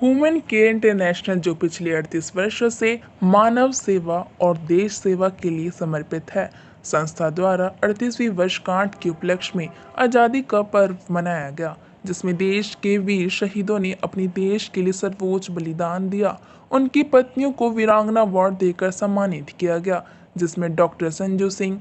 Human care international, जो पिछले 38 वर्षों से मानव सेवा और देश सेवा के लिए समर्पित है, संस्था द्वारा 38वीं वर्षगांठ के उपलक्ष्य में आज़ादी का पर्व मनाया गया, जिसमें देश के वीर शहीदों ने अपने देश के लिए सर्वोच्च बलिदान दिया। उनकी पत्नियों को वीरांगना अवार्ड देकर सम्मानित किया गया, जिसमें डॉक्टर संजू सिंह,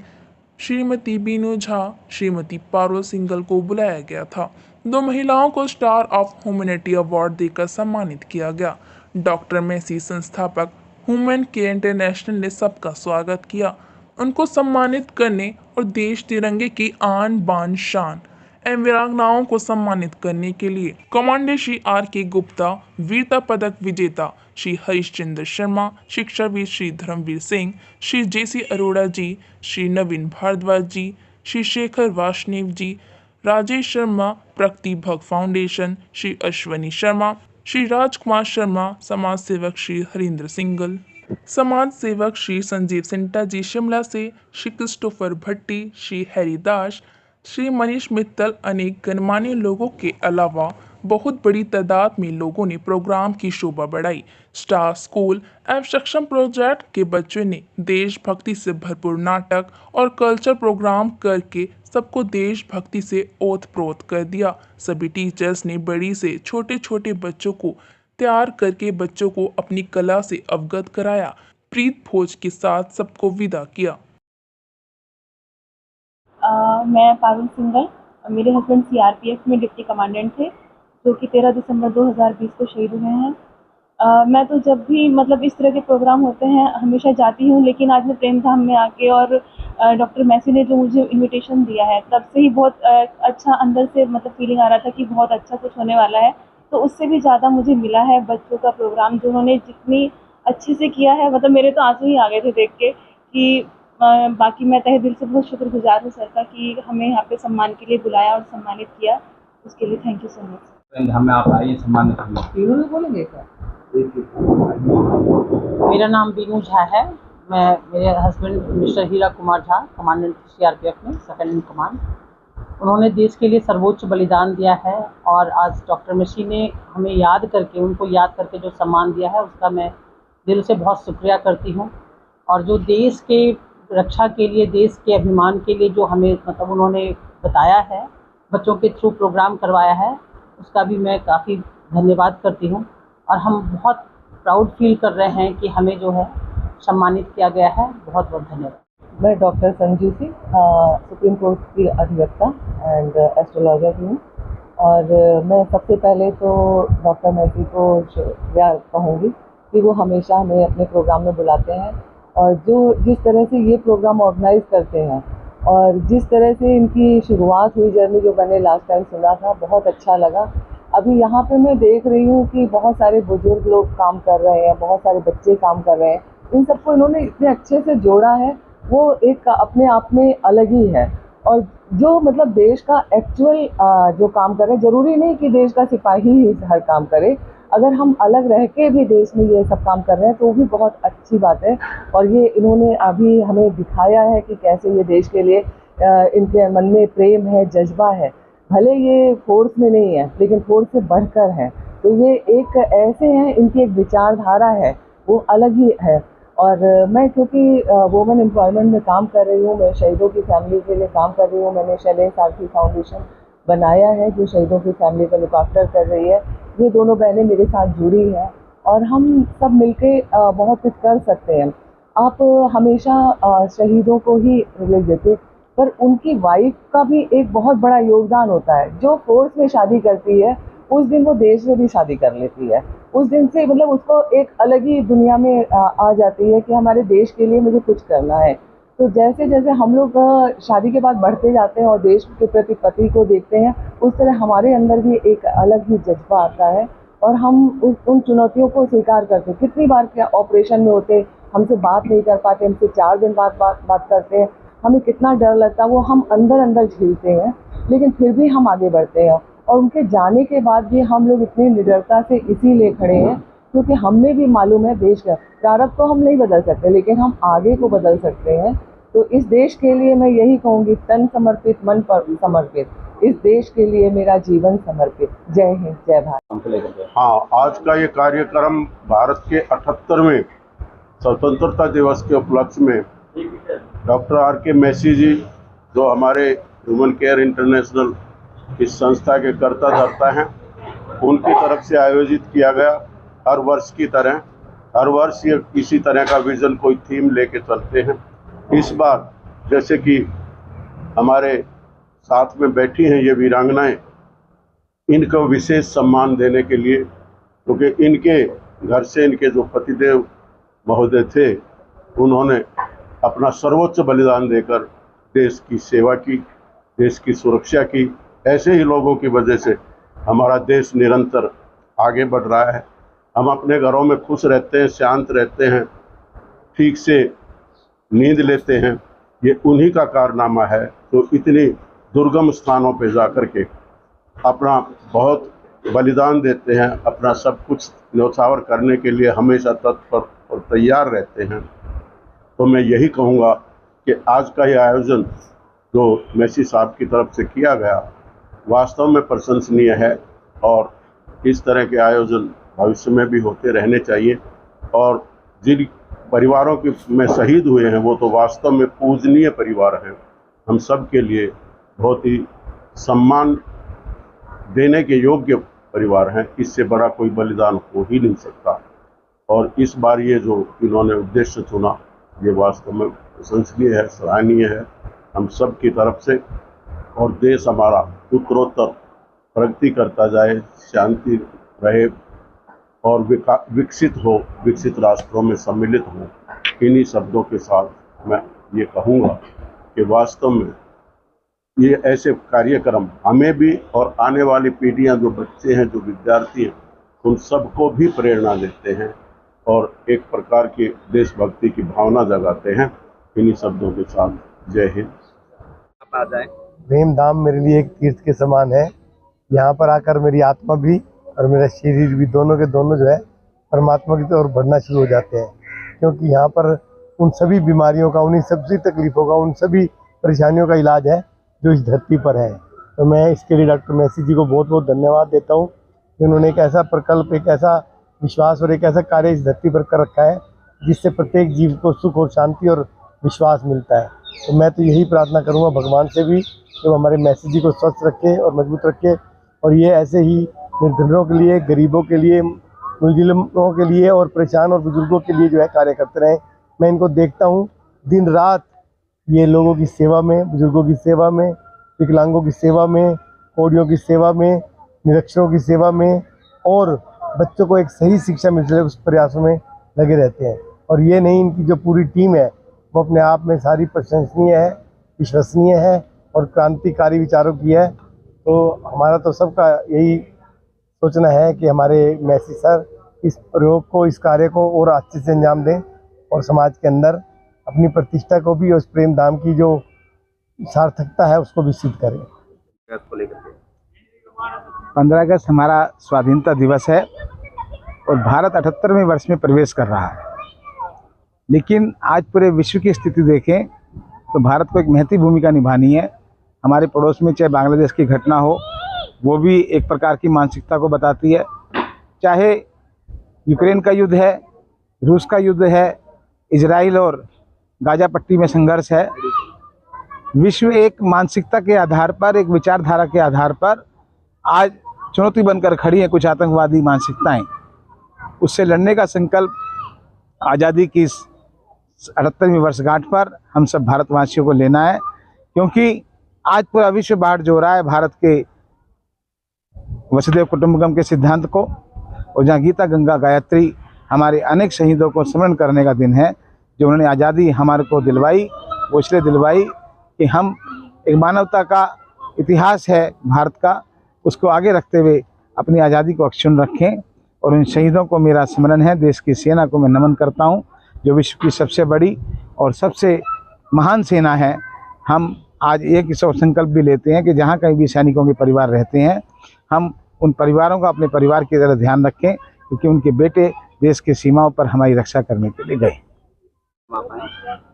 श्रीमती बीनू झा, श्रीमती पारुल सिंघल को बुलाया गया था। दो महिलाओं को स्टार ऑफ ह्यूमैनिटी अवार्ड देकर सम्मानित किया गया। डॉक्टर मेसी संस्थापक ह्यूमन केयर इंटरनेशनल ने सबका स्वागत किया। उनको सम्मानित करने और देश तिरंगे की आन बान शान एवं वीरांगनाओं को सम्मानित करने के लिए कमांडर श्री R.K. गुप्ता, वीरता पदक विजेता श्री हरीशचंद्र शर्मा, शिक्षाविद श्री धर्मवीर सिंह, श्री JC अरोड़ा जी, श्री नवीन भारद्वाज जी, श्री शेखर वासुदेव जी, राजेश शर्मा, प्रगति भक्त फाउंडेशन, श्री अश्वनी शर्मा, श्री राजकुमार शर्मा, समाज सेवक श्री हरिंद्र सिंगल, समाज सेवक श्री संजीव सिंटा जी शिमला से, श्री क्रिस्टोफर भट्टी, श्री हैरीदास, श्री मनीष मित्तल, अनेक गणमान्य लोगों के अलावा बहुत बड़ी तादाद में लोगों ने प्रोग्राम की शोभा बढ़ाई। स्टार स्कूल एवं सक्षम प्रोजेक्ट के बच्चों ने देशभक्ति से भरपूर नाटक और कल्चर प्रोग्राम करके सबको देशभक्ति से ओत-प्रोत कर दिया। सभी टीचर्स ने बड़ी से छोटे छोटे बच्चों को तैयार करके बच्चों को अपनी कला से अवगत कराया। प्रीत भोज के साथ सबको विदा किया। मैं पारुल सिंघल, मेरे हस्बैंड CRPF में डिप्टी कमांडेंट थे, जो कि 13 दिसंबर 2020 को शहीद हुए हैं। मैं तो जब भी मतलब इस तरह के प्रोग्राम होते हैं हमेशा जाती हूँ, लेकिन आज मैं प्रेम धाम में आके और डॉक्टर मैसी ने जो मुझे इनविटेशन दिया है, तब से ही बहुत अच्छा अंदर से मतलब फीलिंग आ रहा था कि बहुत अच्छा कुछ होने वाला है। तो उससे भी ज़्यादा मुझे मिला है बच्चों का प्रोग्राम, जो उन्होंने जितनी अच्छे से किया है, मतलब मेरे तो आंसू ही आ गए थे देख के कि बाकी मैं तहे दिल से बहुत शुक्रगुजार हूँ सर का कि हमें यहाँ पे सम्मान के लिए बुलाया और सम्मानित किया। उसके लिए थैंक यू सो मच। हमें आप आइए सम्मानित करना बोलेंगे क्या? मेरा नाम बीनू झा है। मेरे हस्बैंड मिस्टर हीरा कुमार झा, कमांडेंट CRPF में, सेकंड इन कमांड। उन्होंने देश के लिए सर्वोच्च बलिदान दिया है और आज डॉक्टर मेसी ने हमें याद करके, उनको याद करके जो सम्मान दिया है, उसका मैं दिल से बहुत शुक्रिया करती हूँ। और जो देश के रक्षा के लिए, देश के अभिमान के लिए जो हमें मतलब उन्होंने बताया है, बच्चों के थ्रू प्रोग्राम करवाया है, उसका भी मैं काफ़ी धन्यवाद करती हूँ। और हम बहुत प्राउड फील कर रहे हैं कि हमें जो है सम्मानित किया गया है। बहुत बहुत धन्यवाद। मैं doctor Sanju Singh, supreme court की अधिवक्ता एंड एस्ट्रोलॉजर हूँ। और मैं सबसे पहले तो डॉक्टर मैसी को शुक्रिया कहूँगी कि वो हमेशा हमें अपने प्रोग्राम में बुलाते हैं, और जिस तरह से ये प्रोग्राम ऑर्गेनाइज करते हैं और जिस तरह से इनकी शुरुआत हुई जर्नी, जो मैंने लास्ट टाइम सुना था, बहुत अच्छा लगा। अभी यहाँ पे मैं देख रही हूँ कि बहुत सारे बुजुर्ग लोग काम कर रहे हैं, बहुत सारे बच्चे काम कर रहे हैं। इन सबको इन्होंने इतने अच्छे से जोड़ा है, वो एक अपने आप में अलग ही है। और जो मतलब देश का एक्चुअल जो काम कर रहे हैं, ज़रूरी नहीं कि देश का सिपाही ही हर काम करे, अगर हम अलग रह के भी देश में ये सब काम कर रहे हैं तो वो भी बहुत अच्छी बात है। और ये इन्होंने अभी हमें दिखाया है कि कैसे ये देश के लिए इनके मन में प्रेम है, जज्बा है। भले ये फोर्स में नहीं है, लेकिन फोर्स से बढ़कर है। तो ये एक ऐसे हैं, इनकी एक विचारधारा है, वो अलग ही है। और मैं क्योंकि वुमेन एम्प्लॉयमेंट में काम कर रही हूँ, मैं शहीदों की फैमिली के लिए काम कर रही हूँ। मैंने शैलेश सारथी फाउंडेशन बनाया है, जो शहीदों की फैमिली का लुक आफ्टर कर रही है। ये दोनों बहनें मेरे साथ जुड़ी हैं और हम सब मिलके बहुत कुछ कर सकते हैं। आप हमेशा शहीदों को ही रिलीज देते, पर उनकी वाइफ का भी एक बहुत बड़ा योगदान होता है। जो फोर्स में शादी करती है, उस दिन वो देश में भी शादी कर लेती है। उस दिन से मतलब उसको एक अलग ही दुनिया में आ जाती है कि हमारे देश के लिए मुझे कुछ करना है। तो जैसे जैसे हम लोग शादी के बाद बढ़ते जाते हैं और देश के प्रति पति को देखते हैं, उस तरह हमारे अंदर भी एक अलग ही जज्बा आता है और हम उन चुनौतियों को स्वीकार करते हैं। कितनी बार क्या ऑपरेशन में होते, हमसे बात नहीं कर पाते, हमसे 4 दिन बाद बात करते हैं, हमें कितना डर लगता है, वो हम अंदर अंदर झेलते हैं, लेकिन फिर भी हम आगे बढ़ते हैं। और उनके जाने के बाद भी हम लोग इतनी निडरता से इसीलिए खड़े हैं क्योंकि हमें भी मालूम है देश का प्रारब्ध तो हम नहीं बदल सकते, लेकिन हम आगे को बदल सकते हैं। तो इस देश के लिए मैं यही कहूँगी, तन समर्पित मन पर समर्पित। इस देश के लिए मेरा जीवन समर्पित। जय हिंद, जय भारत। हाँ, आज का ये कार्यक्रम भारत के 78वें स्वतंत्रता दिवस के उपलक्ष्य में डॉक्टर R.K. मेसी जी, जो हमारे ह्यूमन केयर इंटरनेशनल इस संस्था के कर्ता धर्ता हैं, उनकी तरफ से आयोजित किया गया। हर वर्ष की तरह हर वर्ष ये इसी तरह का विज़न कोई थीम लेके चलते हैं। इस बार जैसे कि हमारे साथ में बैठी हैं ये वीरांगनाएं, इनको विशेष सम्मान देने के लिए, क्योंकि इनके घर से इनके जो पतिदेव महोदय थे, उन्होंने अपना सर्वोच्च बलिदान देकर देश की सेवा की, देश की सुरक्षा की। ऐसे ही लोगों की वजह से हमारा देश निरंतर आगे बढ़ रहा है। हम अपने घरों में खुश रहते हैं, शांत रहते हैं, ठीक से नींद लेते हैं। ये उन्हीं का कारनामा है जो इतनी दुर्गम स्थानों पे जा कर के अपना बहुत बलिदान देते हैं, अपना सब कुछ न्यौछावर करने के लिए हमेशा तत्पर और तैयार रहते हैं। तो मैं यही कहूँगा कि आज का यह आयोजन जो मेसी साहब की तरफ से किया गया वास्तव में प्रशंसनीय है, और इस तरह के आयोजन भविष्य में भी होते रहने चाहिए। और जिन परिवारों के में शहीद हुए हैं वो तो वास्तव में पूजनीय परिवार हैं। हम सब के लिए बहुत ही सम्मान देने के योग्य परिवार हैं। इससे बड़ा कोई बलिदान हो ही नहीं सकता। और इस बार ये जो इन्होंने उद्देश्य चुना, ये वास्तव में प्रशंसनीय है, सराहनीय है हम सब की तरफ से। और देश हमारा उत्तरोत्तर प्रगति करता जाए, शांति रहे और विकसित हो, विकसित राष्ट्रों में सम्मिलित हो। इन्हीं शब्दों के साथ मैं ये कहूँगा कि वास्तव में ये ऐसे कार्यक्रम हमें भी और आने वाली पीढ़ियाँ, जो बच्चे हैं, जो विद्यार्थी हैं, उन सबको भी प्रेरणा देते हैं और एक प्रकार की देशभक्ति की भावना जगाते हैं। इन्हीं शब्दों के साथ जय हिंद। प्रेम धाम मेरे लिए एक तीर्थ के समान है। यहाँ पर आकर मेरी आत्मा भी और मेरा शरीर भी दोनों के दोनों जो है परमात्मा की ओर बढ़ना शुरू हो जाते हैं, क्योंकि यहाँ पर उन सभी बीमारियों का, उन्हीं सभी तकलीफ़ों का, उन सभी परेशानियों का इलाज है जो इस धरती पर है। तो मैं इसके लिए डॉक्टर मेसी जी को बहुत बहुत धन्यवाद देता हूँ कि उन्होंने एक ऐसा प्रकल्प, एक ऐसा विश्वास और एक ऐसा कार्य इस धरती पर कर रखा है जिससे प्रत्येक जीव को सुख और शांति और विश्वास मिलता है। तो मैं तो यही प्रार्थना करूँगा भगवान से भी कि वो हमारे मेसी जी को स्वस्थ रखे और मजबूत रखे, और ये ऐसे ही निर्धनों के लिए, गरीबों के लिए, मुजरिमों के लिए और परेशान और बुजुर्गों के लिए जो है कार्य करते रहें। मैं इनको देखता हूँ दिन रात ये लोगों की सेवा में, बुजुर्गों की सेवा में, विकलांगों की सेवा में, कोढ़ियों की सेवा में, निरक्षरों की सेवा में और बच्चों को एक सही शिक्षा मिल सके उस प्रयासों में लगे रहते हैं। और ये नहीं, इनकी जो पूरी टीम है वो अपने आप में सारी प्रशंसनीय है, विश्वसनीय है और क्रांतिकारी विचारों की है। तो हमारा तो सबका यही सोचना है कि हमारे मेसी सर इस प्रयोग को, इस कार्य को और अच्छे से अंजाम दें और समाज के अंदर अपनी प्रतिष्ठा को भी और उस प्रेम धाम की जो सार्थकता है उसको भी सिद्ध करें। 15 अगस्त हमारा स्वाधीनता दिवस है और भारत 78वें वर्ष में प्रवेश कर रहा है। लेकिन आज पूरे विश्व की स्थिति देखें तो भारत को एक महती भूमिका निभानी है। हमारे पड़ोस में चाहे बांग्लादेश की घटना हो, वो भी एक प्रकार की मानसिकता को बताती है। चाहे यूक्रेन का युद्ध है, रूस का युद्ध है, इजराइल और गाजा पट्टी में संघर्ष है। विश्व एक मानसिकता के आधार पर, एक विचारधारा के आधार पर आज चुनौती बनकर खड़ी है कुछ आतंकवादी मानसिकताएं। उससे लड़ने का संकल्प आज़ादी की इस 78वीं वर्षगांठ पर हम सब भारतवासियों को लेना है, क्योंकि आज पूरा विश्व बाढ़ जो रहा है भारत के वसुधैव कुटुंबकम के सिद्धांत को, और जहाँ गीता गंगा गायत्री हमारे अनेक शहीदों को स्मरण करने का दिन है। जो उन्होंने आज़ादी हमारे को दिलवाई, वो इसलिए दिलवाई कि हम एक मानवता का इतिहास है भारत का, उसको आगे रखते हुए अपनी आज़ादी को अक्षुण्ण रखें। और उन शहीदों को मेरा स्मरण है। देश की सेना को मैं नमन करता हूं, जो विश्व की सबसे बड़ी और सबसे महान सेना है। हम आज एक संकल्प भी लेते हैं कि जहां कहीं भी सैनिकों के परिवार रहते हैं, हम उन परिवारों का अपने परिवार की तरह ध्यान रखें, क्योंकि उनके बेटे देश की सीमाओं पर हमारी रक्षा करने के लिए गए।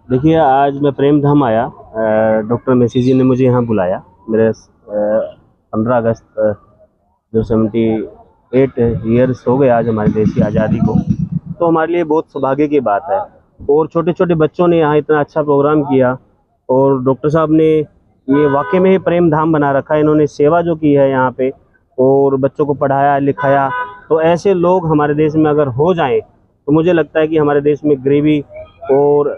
देखिए, आज मैं प्रेम धाम आया, डॉक्टर मेसी जी ने मुझे यहाँ बुलाया। मेरे 15 अगस्त जो 78 ईयर्स हो गए आज हमारे देश की आज़ादी को, तो हमारे लिए बहुत सौभाग्य की बात है। और छोटे छोटे बच्चों ने यहाँ इतना अच्छा प्रोग्राम किया और डॉक्टर साहब ने ये वाकई में ही प्रेम धाम बना रखा है। इन्होंने सेवा जो की है यहाँ पे और बच्चों को पढ़ाया लिखाया, तो ऐसे लोग हमारे देश में अगर हो जाएं तो मुझे लगता है कि हमारे देश में गरीबी और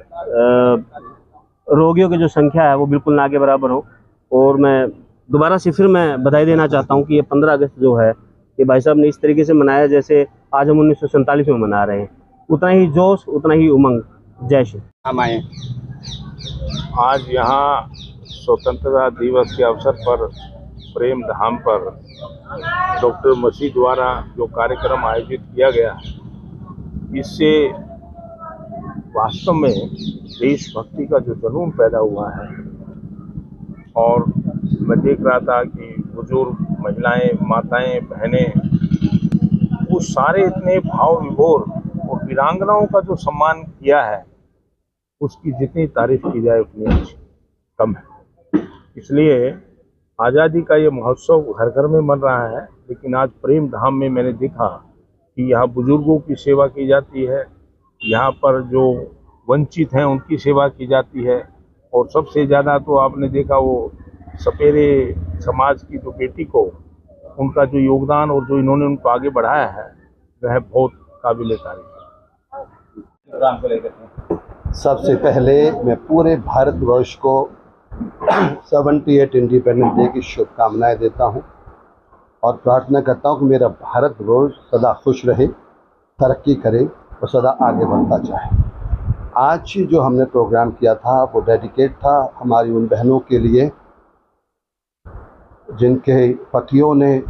रोगियों की जो संख्या है वो बिल्कुल ना के बराबर हो। और मैं दोबारा से फिर मैं बधाई देना चाहता हूँ कि ये 15 अगस्त जो है ये भाई साहब ने इस तरीके से मनाया जैसे आज हम 1947 में मना रहे हैं। उतना ही जोश, उतना ही उमंग। जय श्री राम। आए आज यहाँ स्वतंत्रता दिवस के अवसर पर प्रेम धाम पर डॉक्टर मसीह द्वारा जो कार्यक्रम आयोजित किया गया है, इससे वास्तव में देशभक्ति का जो जुनून पैदा हुआ है। और मैं देख रहा था कि बुजुर्ग, महिलाएं, माताएं, बहनें, वो सारे इतने भाव विभोर और वीरांगनाओं का जो सम्मान किया है, उसकी जितनी तारीफ की जाए उतनी कम है। इसलिए आज़ादी का ये महोत्सव घर घर में मन रहा है, लेकिन आज प्रेम धाम में मैंने देखा कि यहाँ बुजुर्गों की सेवा की जाती है, यहाँ पर जो वंचित हैं उनकी सेवा की जाती है। और सबसे ज़्यादा तो आपने देखा वो सपेरे समाज की जो बेटी को, उनका जो योगदान और जो इन्होंने उनको आगे बढ़ाया है वह बहुत काबिल तारीफ है। सबसे पहले मैं पूरे भारतवर्ष को 78 इंडिपेंडेंस डे की शुभकामनाएं देता हूं और प्रार्थना करता हूं कि मेरा भारतवर्ष सदा खुश रहे, तरक्की करे और सदा आगे बढ़ता जाए। आज जो हमने प्रोग्राम किया था वो डेडिकेट था हमारी उन बहनों के लिए जिनके पतियों ने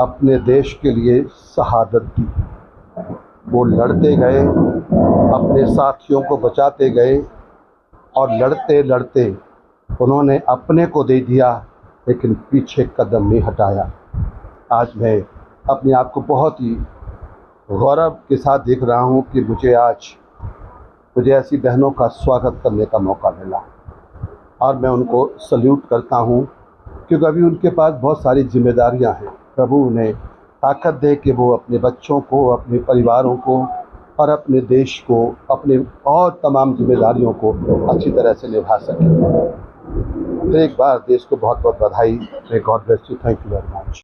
अपने देश के लिए शहादत दी। वो लड़ते गए, अपने साथियों को बचाते गए और लड़ते लड़ते उन्होंने अपने को दे दिया, लेकिन पीछे कदम नहीं हटाया। आज मैं अपने आप को बहुत ही गौरव के साथ देख रहा हूँ कि मुझे ऐसी बहनों का स्वागत करने का मौका मिला और मैं उनको सल्यूट करता हूँ, क्योंकि अभी उनके पास बहुत सारी जिम्मेदारियाँ हैं। प्रभु उन्हें ताकत दे कि वो अपने बच्चों को, अपने परिवारों को और अपने देश को, अपने और तमाम जिम्मेदारियों को अच्छी तरह से निभा सकें। एक बार देश को बहुत बहुत बधाई। God bless you. Thank you very much.